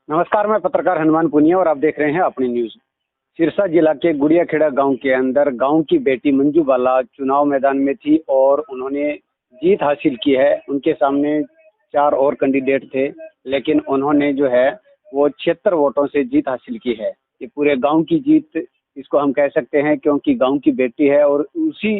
नमस्कार, मैं पत्रकार हनुमान पुनिया और आप देख रहे हैं अपनी न्यूज। सिरसा जिला के गुड़ियाखेड़ा गांव के अंदर गांव की बेटी मंजू बाला चुनाव मैदान में थी और उन्होंने जीत हासिल की है। उनके सामने 4 और कैंडिडेट थे, लेकिन उन्होंने जो है वो 76 वोटों से जीत हासिल की है। ये पूरे गांव की जीत इसको हम कह सकते हैं, क्योंकि गांव की बेटी है और उसी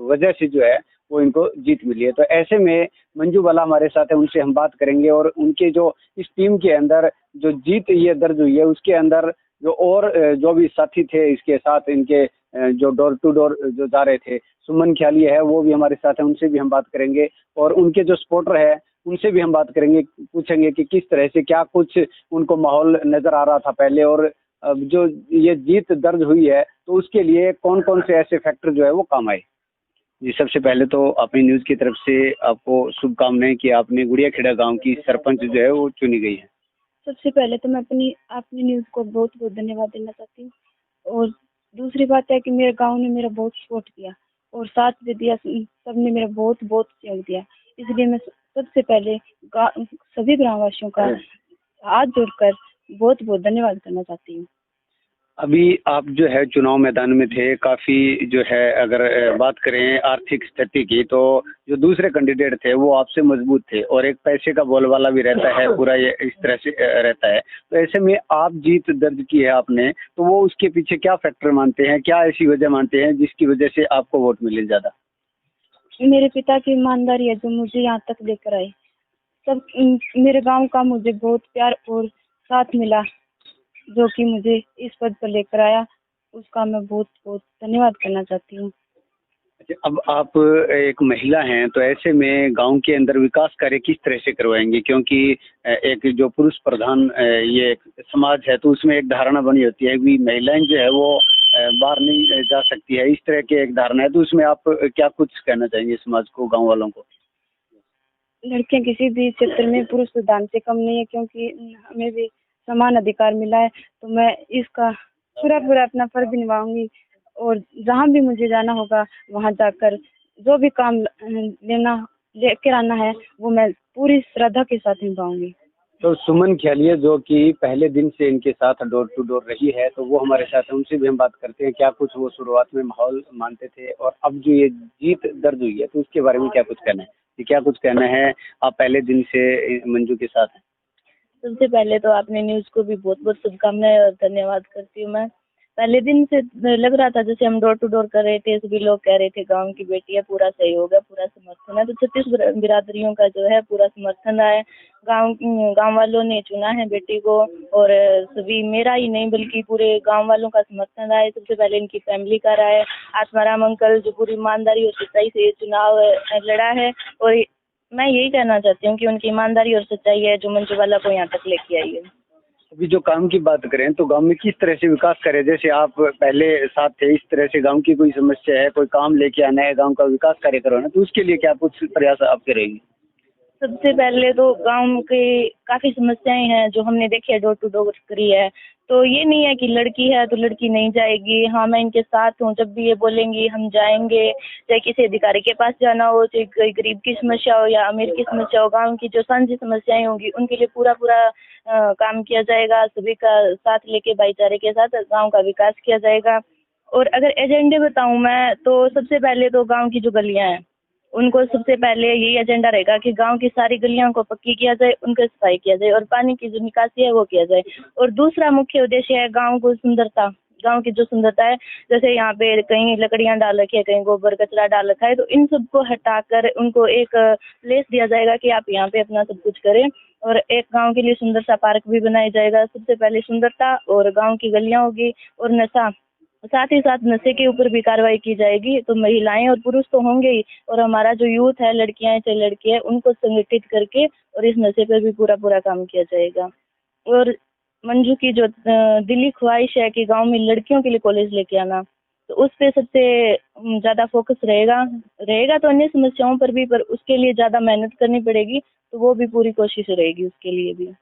वजह से जो है वो इनको जीत मिली है। तो ऐसे में मंजू बाला हमारे साथ है, उनसे हम बात करेंगे और उनके जो इस टीम के अंदर जो जीत ये दर्ज हुई है उसके अंदर जो और जो भी साथी थे इसके साथ, इनके जो डोर टू डोर जो जा रहे थे, सुमन ख्याली है वो भी हमारे साथ है, उनसे भी हम बात करेंगे और उनके जो सपोर्टर है उनसे भी हम बात करेंगे, पूछेंगे कि किस तरह से क्या कुछ उनको माहौल नजर आ रहा था पहले और अब जो ये जीत दर्ज हुई है तो उसके लिए कौन कौन से ऐसे फैक्टर जो है वो काम आए। जी, सबसे पहले तो अपनी न्यूज की तरफ से आपको शुभकामनाएं कि आपने गुड़ियाखेड़ा गांव की सरपंच जो है वो चुनी गई है। सबसे पहले तो मैं अपनी न्यूज़ को बहुत बहुत धन्यवाद देना चाहती हूँ। और दूसरी बात है कि मेरे गांव ने मेरा बहुत सपोर्ट किया और साथ भी दिया, सबने मेरा बहुत बहुत सहयोग दिया। इसलिए मैं सबसे पहले सभी ग्रामवासियों का हाथ जोड़कर बहुत बहुत धन्यवाद करना चाहती हूँ। अभी आप जो है चुनाव मैदान में थे, काफी जो है अगर बात करें आर्थिक स्थिति की तो जो दूसरे कैंडिडेट थे वो आपसे मजबूत थे और एक पैसे का बोलबाला भी रहता है, पूरा ये इस तरह से रहता है। तो ऐसे में आप जीत दर्ज की है आपने, तो वो उसके पीछे क्या फैक्टर मानते हैं, क्या ऐसी वजह मानते हैं जिसकी वजह से आपको वोट मिले ज्यादा? मेरे पिता की ईमानदारी है जो मुझे यहाँ तक लेकर आई। सब मेरे गांव का मुझे बहुत प्यार और साथ मिला जो कि मुझे इस पद पर लेकर आया। उसका मैं बहुत बहुत धन्यवाद करना चाहती हूँ। अच्छा, अब आप एक महिला हैं तो ऐसे में गांव के अंदर विकास कार्य किस तरह से करवाएंगे, क्योंकि एक जो पुरुष प्रधान ये एक समाज है तो उसमें एक धारणा बनी होती है कि महिलाएं जो है वो बाहर नहीं जा सकती है, इस तरह की एक धारणा है। तो उसमें आप क्या कुछ कहना चाहेंगे समाज को, गाँव वालों को? लड़कियां किसी भी क्षेत्र में पुरुष प्रधान से कम नहीं है, क्योंकि हमें भी समान अधिकार मिला है। तो मैं इसका पूरा अपना फर्ज निभाऊंगी और जहां भी मुझे जाना होगा वहां जाकर जो भी काम लेकर आना है वो मैं पूरी श्रद्धा के साथ निभाऊंगी। तो सुमन ख्यालिया जो कि पहले दिन से इनके साथ डोर टू डोर रही है, तो वो हमारे साथ है, उनसे भी हम बात करते हैं क्या कुछ वो शुरुआत में माहौल मानते थे और अब जो ये जीत दर्ज हुई है तो उसके बारे में क्या कुछ कहना है? ये क्या कुछ कहना है, आप पहले दिन से मंजू के साथ हैं? सबसे पहले तो आपने न्यूज़ को भी बहुत बहुत शुभकामनाएं और धन्यवाद करती हूँ मैं। पहले दिन से लग रहा था जैसे हम डोर टू डोर कर रहे थे, सभी लोग कह रहे थे गांव की बेटी है, पूरा सहयोग है, पूरा समर्थन है। तो 36 बिरादरियों का जो है पूरा समर्थन है। गांव वालों ने चुना है बेटी को और सभी, मेरा ही नहीं बल्कि पूरे गांव वालों का समर्थन रहा है। सबसे पहले इनकी फैमिली का रहा है। आत्माराम अंकल जो पूरी ईमानदारी और सच्चाई से ये चुनाव लड़ा है और मैं यही कहना चाहती हूँ कि उनकी ईमानदारी और सच्चाई है जो मंजू बाला को यहाँ तक लेके आई है। अभी जो काम की बात करें तो गांव में किस तरह से विकास करें, जैसे आप पहले साथ थे इस तरह से गांव की कोई समस्या है, कोई काम लेके आना है, गांव का विकास कार्य करवाना, तो उसके लिए क्या कुछ प्रयास आप करेंगे? सबसे पहले तो गांव के काफी समस्याएं हैं जो हमने देखी है, डोर टू डोर करी है। तो ये नहीं है कि लड़की है तो लड़की नहीं जाएगी। हाँ, मैं इनके साथ हूँ, जब भी ये बोलेंगी हम जाएंगे। चाहे किसी अधिकारी के पास जाना हो, चाहे कोई गरीब की समस्या हो या अमीर की समस्या हो, गांव की जो साझी समस्याएं होंगी उनके लिए पूरा काम किया जाएगा। सभी का साथ लेके भाईचारे के साथ गाँव का विकास किया जाएगा। और अगर एजेंडे बताऊँ मैं तो सबसे पहले तो गाँव की जो गलियाँ हैं उनको सबसे पहले यही एजेंडा रहेगा कि गांव की सारी गलियों को पक्की किया जाए, उनकी सफाई किया जाए और पानी की जो निकासी है वो किया जाए। और दूसरा मुख्य उद्देश्य है गांव को सुंदरता, गांव की जो सुंदरता है, जैसे यहाँ पे कहीं लकड़ियां डाल रखी है, कहीं गोबर कचरा डाल रखा है, तो इन सबको हटाकर उनको एक प्लेस दिया जाएगा कि आप यहाँ पे अपना सब कुछ करें। और एक गांव के लिए सुंदर सा पार्क भी बनाया जाएगा। सबसे पहले सुंदरता और गांव की गलियां होगी और नशा, साथ ही साथ नशे के ऊपर भी कार्रवाई की जाएगी। तो महिलाएं और पुरुष तो होंगे ही, और हमारा जो यूथ है, लड़कियां हैं चाहे लड़के हैं, उनको संगठित करके और इस नशे पर भी पूरा काम किया जाएगा। और मंजू की जो दिली ख्वाहिश है कि गांव में लड़कियों के लिए कॉलेज लेके आना, तो उस पे सबसे ज्यादा फोकस रहेगा तो अन्य समस्याओं पर भी, पर उसके लिए ज्यादा मेहनत करनी पड़ेगी। तो वो भी पूरी कोशिश रहेगी उसके लिए भी।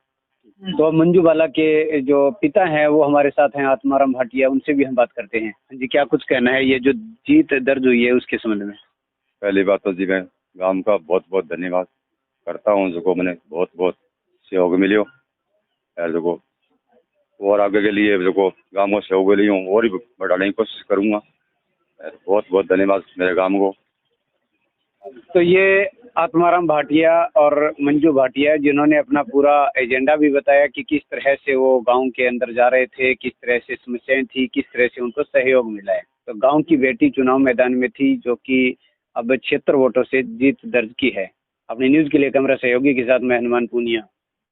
तो मंजू बाला के जो पिता हैं वो हमारे साथ हैं, आत्माराम भाटिया, उनसे भी हम बात करते हैं। हाँ जी, क्या कुछ कहना है ये जो जीत दर्ज हुई है उसके संबंध में? पहली बात तो जी मैं गांव का बहुत बहुत धन्यवाद करता हूँ, जो मैंने बहुत बहुत सहयोग मिलियो देखो और आगे के लिए देखो गाँव में सहयोग के लिए हूँ और भी बढ़ाने की कोशिश करूँगा। बहुत बहुत धन्यवाद मेरे गाँव को। तो ये आत्माराम भाटिया और मंजू भाटिया जिन्होंने अपना पूरा एजेंडा भी बताया कि किस तरह से वो गांव के अंदर जा रहे थे, किस तरह से समस्याएं थी, किस तरह से उनको सहयोग मिला है। तो गांव की बेटी चुनाव मैदान में थी जो कि अब 76 वोटों से जीत दर्ज की है। अपनी न्यूज़ के लिए कैमरा सहयोगी के साथ मैं हनुमान पूनिया।